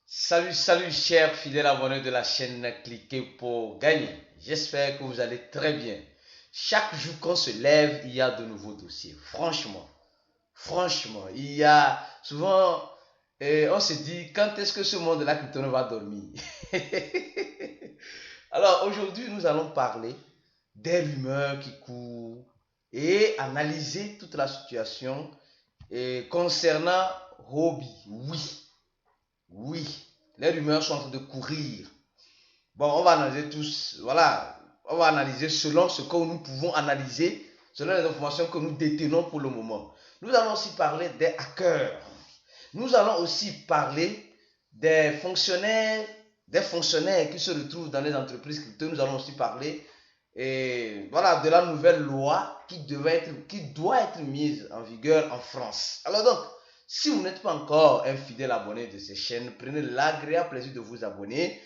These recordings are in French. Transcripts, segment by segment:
Salut chers fidèles abonnés de la chaîne Cliquez pour gagner. J'espère que vous allez très bien. Chaque jour qu'on se lève, il y a de nouveaux dossiers. Franchement, il y a souvent, on se dit quand est-ce que ce monde de la crypto va dormir. Alors aujourd'hui, nous allons parler des rumeurs qui courent et analyser toute la situation concernant Huobi. Oui, les rumeurs sont en train de courir. Bon, on va analyser tous, voilà, on va analyser selon ce que nous pouvons analyser, selon les informations que nous détenons pour le moment. Nous allons aussi parler des hackers. Nous allons aussi parler des fonctionnaires qui se retrouvent dans les entreprises crypto. Nous allons aussi parler voilà, de la nouvelle loi qui doit être mise en vigueur en France. Alors donc, si vous n'êtes pas encore un fidèle abonné de ces chaînes, prenez l'agréable plaisir de vous abonner.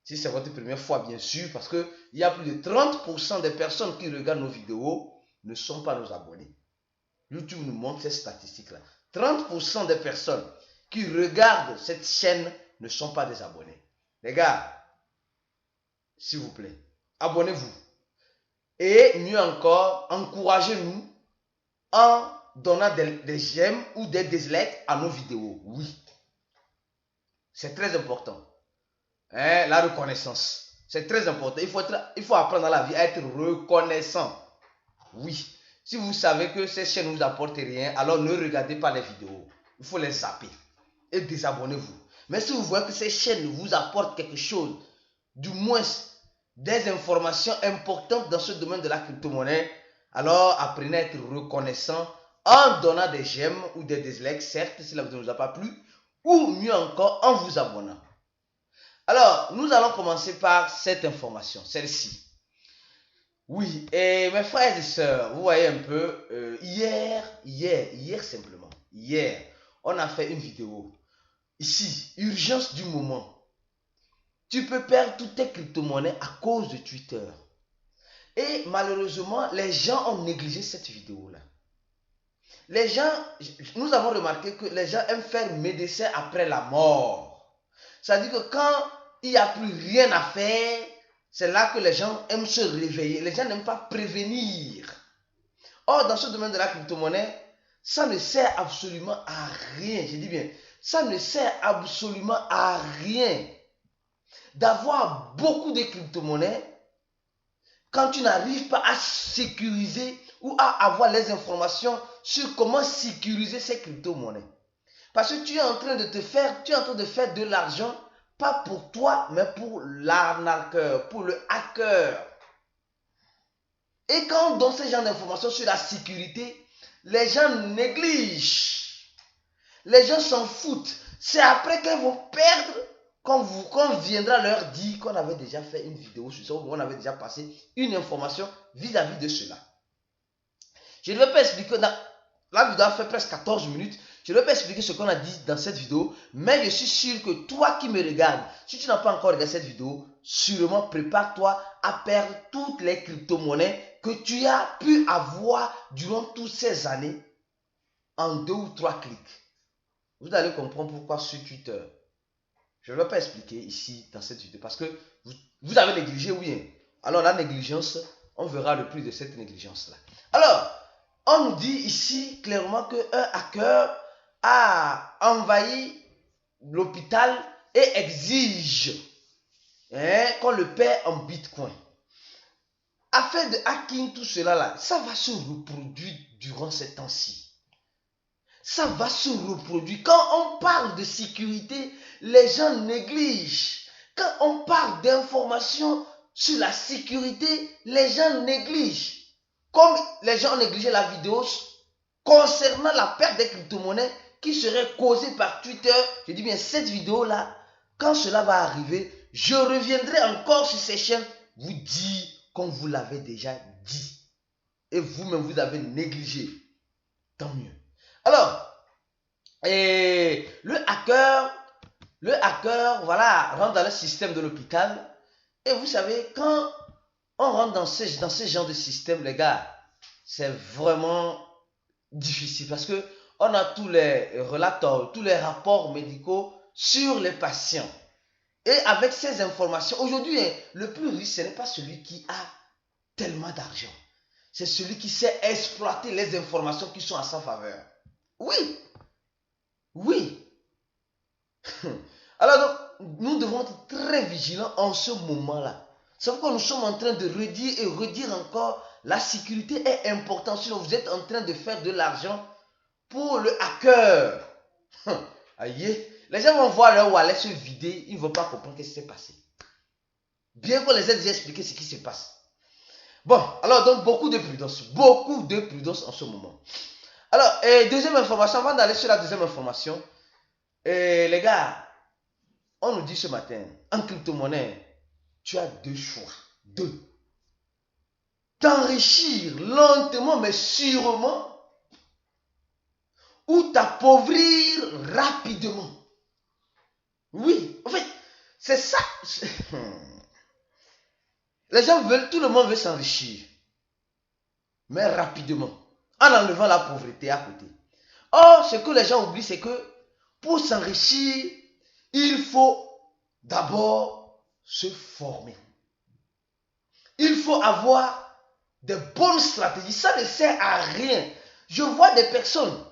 Si c'est votre première fois, bien sûr, parce qu'il y a plus de 30% des personnes qui regardent nos vidéos ne sont pas nos abonnés. YouTube nous montre ces statistiques-là. 30% des personnes qui regardent cette chaîne ne sont pas des abonnés. Les gars, s'il vous plaît, abonnez-vous. Et mieux encore, encouragez-nous en donnant des j'aime ou des dislikes à nos vidéos. Oui, c'est très important. La reconnaissance, c'est très important. Il faut apprendre dans la vie à être reconnaissant. Oui, si vous savez que ces chaînes ne vous apportent rien, alors ne regardez pas les vidéos. Il faut les zapper et désabonnez-vous. Mais si vous voyez que ces chaînes vous apportent quelque chose, du moins des informations importantes dans ce domaine de la crypto-monnaie, alors apprenez à être reconnaissant en donnant des j'aime ou des dislikes, certes, si la vidéo ne vous a pas plu, ou mieux encore, en vous abonnant. Alors, nous allons commencer par cette information, celle-ci. Oui, et mes frères et sœurs, vous voyez un peu, hier simplement, on a fait une vidéo. Ici, urgence du moment. Tu peux perdre toutes tes crypto-monnaies à cause de Twitter. Et malheureusement, les gens ont négligé cette vidéo-là. Les gens, nous avons remarqué que les gens aiment faire médecin après la mort. C'est-à-dire que quand il n'y a plus rien à faire, c'est là que les gens aiment se réveiller. Les gens n'aiment pas prévenir. Or, dans ce domaine de la crypto-monnaie, ça ne sert absolument à rien. Je dis bien, ça ne sert absolument à rien d'avoir beaucoup de crypto-monnaies quand tu n'arrives pas à sécuriser ou à avoir les informations sur comment sécuriser ces crypto-monnaies. Parce que tu es en train de faire de l'argent, pas pour toi, mais pour l'arnaqueur, pour le hacker. Et quand on donne ce genre d'informations sur la sécurité, les gens négligent. Les gens s'en foutent. C'est après qu'ils vont perdre qu'on viendra leur dire qu'on avait déjà fait une vidéo sur ça, ou on avait déjà passé une information vis-à-vis de cela. Je ne vais pas expliquer, la vidéo a fait presque 14 minutes, je ne vais pas expliquer ce qu'on a dit dans cette vidéo, mais je suis sûr que toi qui me regardes, si tu n'as pas encore regardé cette vidéo, sûrement prépare-toi à perdre toutes les crypto-monnaies que tu as pu avoir durant toutes ces années en 2 ou 3 clics. Vous allez comprendre pourquoi sur Twitter. Je ne vais pas expliquer ici dans cette vidéo parce que vous avez négligé, oui. Alors la négligence, on verra le prix de cette négligence-là. Alors, on nous dit ici clairement qu'un hacker a envahi l'hôpital et exige qu'on le paie en bitcoin. Afin de hacking tout cela là, ça va se reproduire durant ces temps-ci. Ça va se reproduire. Quand on parle de sécurité, les gens négligent. Quand on parle d'informations sur la sécurité, les gens négligent. Comme les gens ont négligé la vidéo concernant la perte des crypto-monnaies qui serait causée par Twitter. Je dis bien cette vidéo-là, quand cela va arriver, je reviendrai encore sur ces chaînes vous dire comme vous l'avez déjà dit. Et vous-même, vous avez négligé. Tant mieux. Alors, le hacker, voilà, rentre dans le système de l'hôpital. Et vous savez, quand on rentre dans ce genre de système, les gars, c'est vraiment difficile parce que on a tous les relateurs, tous les rapports médicaux sur les patients. Et avec ces informations, aujourd'hui, le plus riche, ce n'est pas celui qui a tellement d'argent. C'est celui qui sait exploiter les informations qui sont à sa faveur. Oui, oui. Alors donc, nous devons être très vigilants en ce moment-là. C'est pourquoi nous sommes en train de redire et redire encore, la sécurité est importante. Sinon, vous êtes en train de faire de l'argent pour le hacker. Aïe. Les gens vont voir leur wallet se vider, ils ne vont pas comprendre ce qui s'est passé. Bien qu'on les ait déjà expliqué ce qui se passe. Bon, alors donc beaucoup de prudence en ce moment. Alors, deuxième information, avant d'aller sur la deuxième information, les gars, on nous dit ce matin, en crypto-monnaie, tu as deux choix. Deux. T'enrichir lentement mais sûrement ou t'appauvrir rapidement. Oui, en fait, c'est ça. Les gens veulent, tout le monde veut s'enrichir, mais rapidement, en enlevant la pauvreté à côté. Or, ce que les gens oublient, c'est que pour s'enrichir, il faut d'abord se former. Il faut avoir de bonnes stratégies. Ça ne sert à rien. Je vois des personnes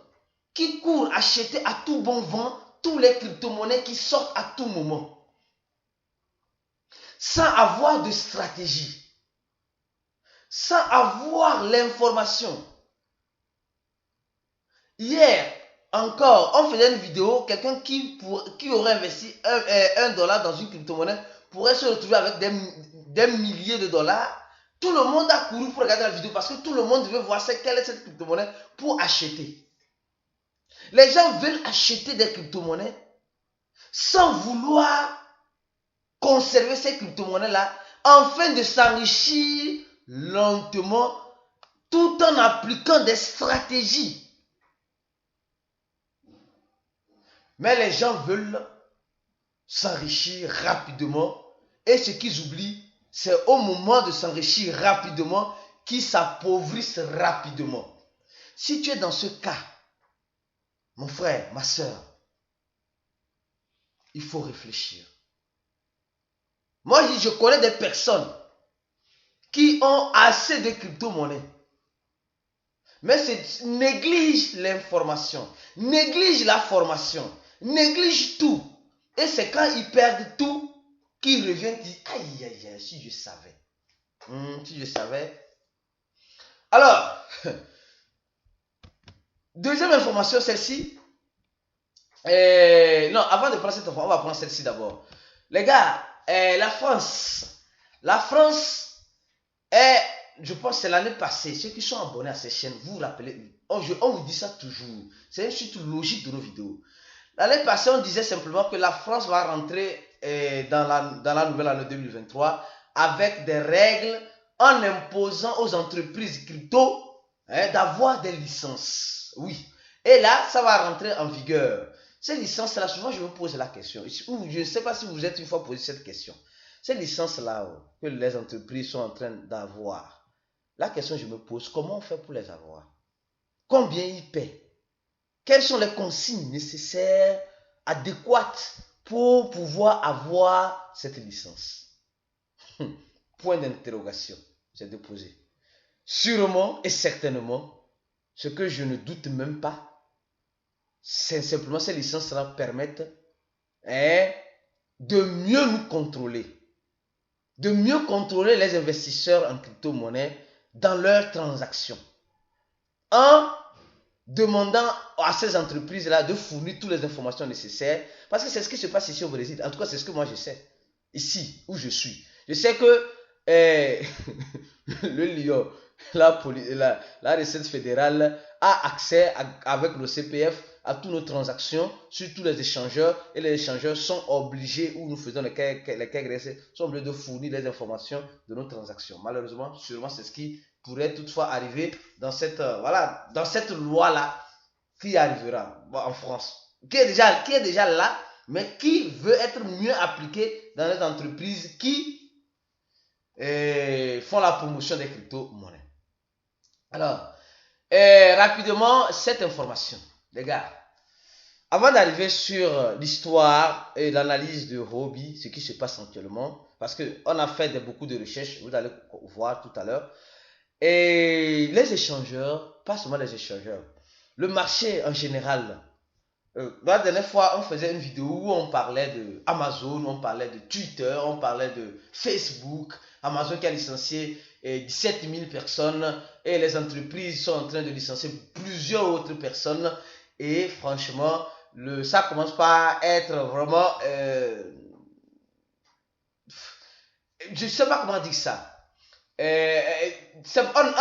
qui courent acheter à tout bon vent tous les crypto-monnaies qui sortent à tout moment, sans avoir de stratégie, sans avoir l'information. Hier encore, on faisait une vidéo, quelqu'un qui aurait investi $1 dans une crypto-monnaie pourrait se retrouver avec des milliers de dollars. Tout le monde a couru pour regarder la vidéo parce que tout le monde veut voir quelle est cette crypto-monnaie pour acheter. Les gens veulent acheter des crypto-monnaies sans vouloir conserver ces crypto-monnaies-là afin de s'enrichir lentement tout en appliquant des stratégies. Mais les gens veulent s'enrichir rapidement et ce qu'ils oublient, c'est au moment de s'enrichir rapidement qu'ils s'appauvrissent rapidement. Si tu es dans ce cas, mon frère, ma soeur, il faut réfléchir. Moi, je connais des personnes qui ont assez de crypto-monnaies, mais négligent l'information, négligent la formation, négligent tout. Et c'est quand ils perdent tout qu'ils reviennent et disent « Aïe, aïe, aïe, si je savais. Si je savais. » Alors, deuxième information, celle-ci. Non, avant de prendre cette information, on va prendre celle-ci d'abord. Les gars, la France est, je pense, c'est l'année passée. Ceux qui sont abonnés à ces chaînes, vous vous rappelez, on vous dit ça toujours. C'est une suite logique de nos vidéos. L'année passée, on disait simplement que la France va rentrer dans la nouvelle année 2023 avec des règles en imposant aux entreprises crypto d'avoir des licences. Oui. Et là, ça va rentrer en vigueur. Ces licences-là, souvent, je me pose la question. Je ne sais pas si vous êtes une fois posé cette question. Ces licences-là que les entreprises sont en train d'avoir, la question que je me pose, comment on fait pour les avoir? Combien ils paient? Quelles sont les consignes nécessaires, adéquates pour pouvoir avoir cette licence? Point d'interrogation, j'ai déposé. Sûrement et certainement, ce que je ne doute même pas, c'est simplement ces licences-là permettent de mieux nous contrôler. De mieux contrôler les investisseurs en crypto-monnaie dans leurs transactions. En demandant à ces entreprises-là de fournir toutes les informations nécessaires. Parce que c'est ce qui se passe ici au Brésil. En tout cas, c'est ce que moi je sais. Ici, où je suis. Je sais que le Lyon, la recette fédérale a accès avec le CPF à toutes nos transactions sur tous les échangeurs. Et les échangeurs sont obligés, ou nous faisons les KYC, sont obligés de fournir les informations de nos transactions. Malheureusement, sûrement c'est ce qui pourrait toutefois arriver dans cette, dans cette loi-là qui arrivera en France, qui est déjà là, mais qui veut être mieux appliquée dans les entreprises qui font la promotion des crypto-monnaies. Alors, rapidement, cette information, les gars. avant d'arriver sur l'histoire et l'analyse de Huobi, ce qui se passe actuellement, parce qu'on a fait beaucoup de recherches, vous allez voir tout à l'heure, et les échangeurs, pas seulement les échangeurs, le marché en général. La dernière fois, on faisait une vidéo où on parlait de Amazon, on parlait de Twitter, on parlait de Facebook. Amazon qui a licencié 17 000 personnes et les entreprises sont en train de licencier plusieurs autres personnes. Et franchement, ça commence pas à être vraiment... je ne sais pas comment dire ça. On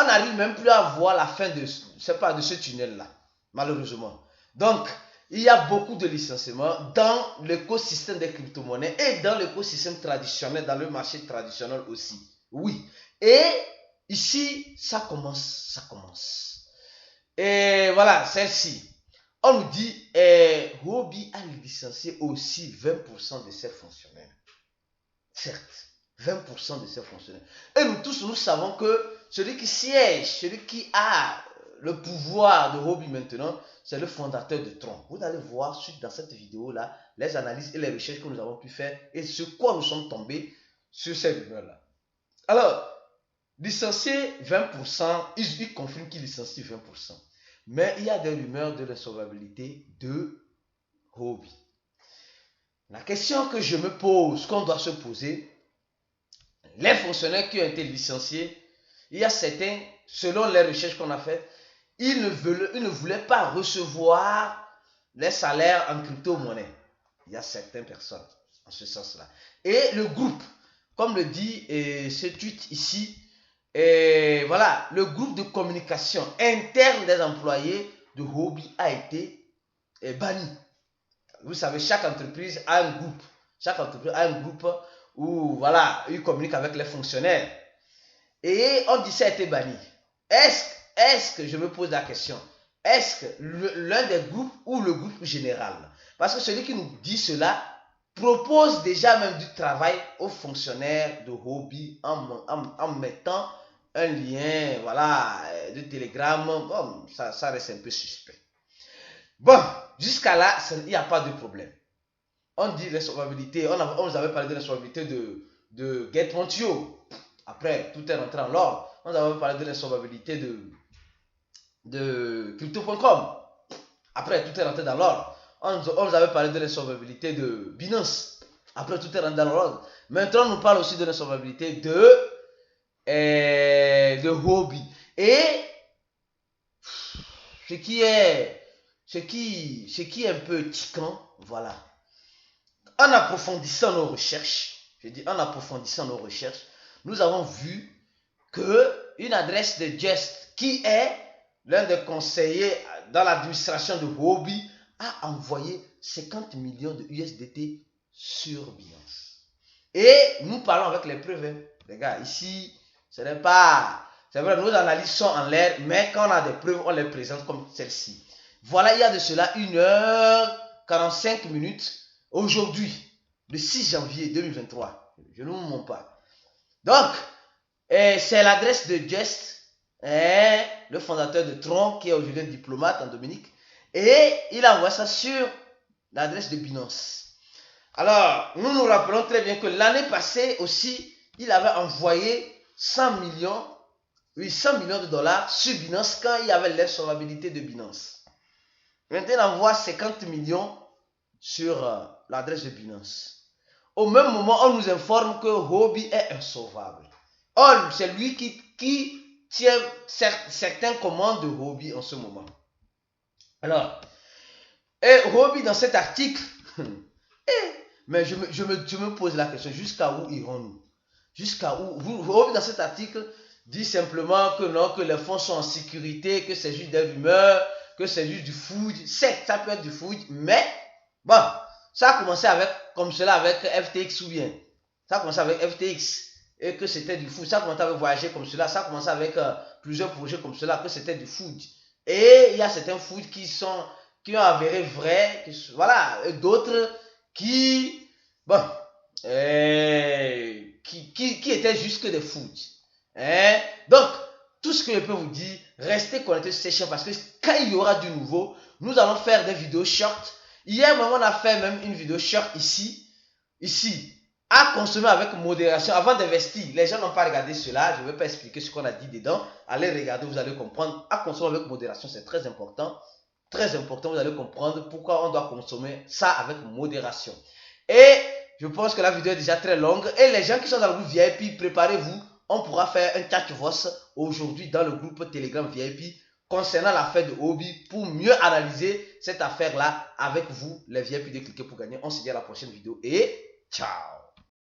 n'arrive même plus à voir la fin de ce tunnel-là, malheureusement. Donc, il y a beaucoup de licenciements dans l'écosystème des crypto-monnaies et dans l'écosystème traditionnel, dans le marché traditionnel aussi. Oui. Et ici, ça commence. Et voilà, celle-ci. On nous dit, Huobi a licencié aussi 20% de ses fonctionnaires. Certes, 20% de ses fonctionnaires. Et nous tous, nous savons que celui qui siège, celui qui a le pouvoir de Huobi maintenant, c'est le fondateur de Tron. Vous allez voir dans cette vidéo-là les analyses et les recherches que nous avons pu faire et sur quoi nous sommes tombés sur ces rumeurs-là. Alors, licencier 20%, il confirme qu'il licencie 20%. Mais il y a des rumeurs de l'insolvabilité de Huobi. La question que je me pose, qu'on doit se poser, les fonctionnaires qui ont été licenciés, il y a certains, selon les recherches qu'on a faites, ils ne voulaient pas recevoir les salaires en crypto-monnaie. Il y a certaines personnes en ce sens-là. Et le groupe, comme le dit ce tweet ici, voilà, le groupe de communication interne des employés de Huobi a été banni. Vous savez, chaque entreprise a un groupe. Chaque entreprise a un groupe où, voilà, ils communiquent avec les fonctionnaires. Et on dit ça a été banni. Est-ce que je me pose la question, est-ce que l'un des groupes ou le groupe général? Parce que celui qui nous dit cela propose déjà même du travail aux fonctionnaires de Huobi en mettant un lien, voilà, de Telegram. Bon, ça reste un peu suspect. Bon, jusqu'à là, il n'y a pas de problème. On dit l'insolvabilité, on nous avait parlé de l'insolvabilité de GetMontio. Après, tout est rentré en l'ordre. On avait parlé de l'insolvabilité de Crypto.com. Après, tout est rentré dans l'ordre. On nous avait parlé de l'insolvabilité de Binance. Après, tout est rentré dans l'ordre. Maintenant, on nous parle aussi de l'insolvabilité de Huobi. Et ce qui est un peu tiquant, voilà. En approfondissant nos recherches, nous avons vu qu'une adresse de Jest, qui est l'un des conseillers dans l'administration de Huobi, a envoyé 50 millions de USDT sur Binance. Et nous parlons avec les preuves. Hein. Les gars, ici, ce n'est pas... C'est vrai, nos analyses sont en l'air, mais quand on a des preuves, on les présente comme celle-ci. Voilà, il y a de cela 1h45 aujourd'hui, le 6 janvier 2023. Je ne vous mens pas. Donc, c'est l'adresse de Jest, le fondateur de Tron, qui est aujourd'hui un diplomate en Dominique. Et il a envoyé ça sur l'adresse de Binance. Alors, nous nous rappelons très bien que l'année passée aussi, il avait envoyé 100 millions de dollars sur Binance quand il y avait l'insolvabilité de Binance. Maintenant, il envoie 50 millions sur l'adresse de Binance. Au même moment, on nous informe que Huobi est insolvable. Or, c'est lui qui tient certaines commandes de Huobi en ce moment. Alors, Huobi dans cet article, mais je me pose la question, jusqu'à où irons-nous? Jusqu'à où? Huobi dans cet article dit simplement que non, que les fonds sont en sécurité, que c'est juste des rumeurs, que c'est juste du food. Certes, ça peut être du food, mais bon, ça a commencé comme cela avec FTX ou bien. Ça a commencé avec FTX et que c'était du food. Ça a commencé avec Voyager comme cela. Ça a commencé avec plusieurs projets comme cela, que c'était du food. Et il y a certains food qui ont avéré vrai, voilà, et d'autres qui, bon, qui étaient juste que des food. Donc, tout ce que je peux vous dire, restez connectés sur ces chaînes parce que quand il y aura du nouveau, nous allons faire des vidéos short Hier, on a fait même une vidéo short ici, à consommer avec modération avant d'investir. Les gens n'ont pas regardé cela, je ne vais pas expliquer ce qu'on a dit dedans. Allez regarder, vous allez comprendre. À consommer avec modération, c'est très important. Très important, vous allez comprendre pourquoi on doit consommer ça avec modération. Et je pense que la vidéo est déjà très longue. Et les gens qui sont dans le groupe VIP, préparez-vous. On pourra faire un chat voice aujourd'hui dans le groupe Telegram VIP concernant l'affaire de Obi pour mieux analyser cette affaire-là avec vous, les VIP de Cliquer pour gagner. On se dit à la prochaine vidéo et ciao!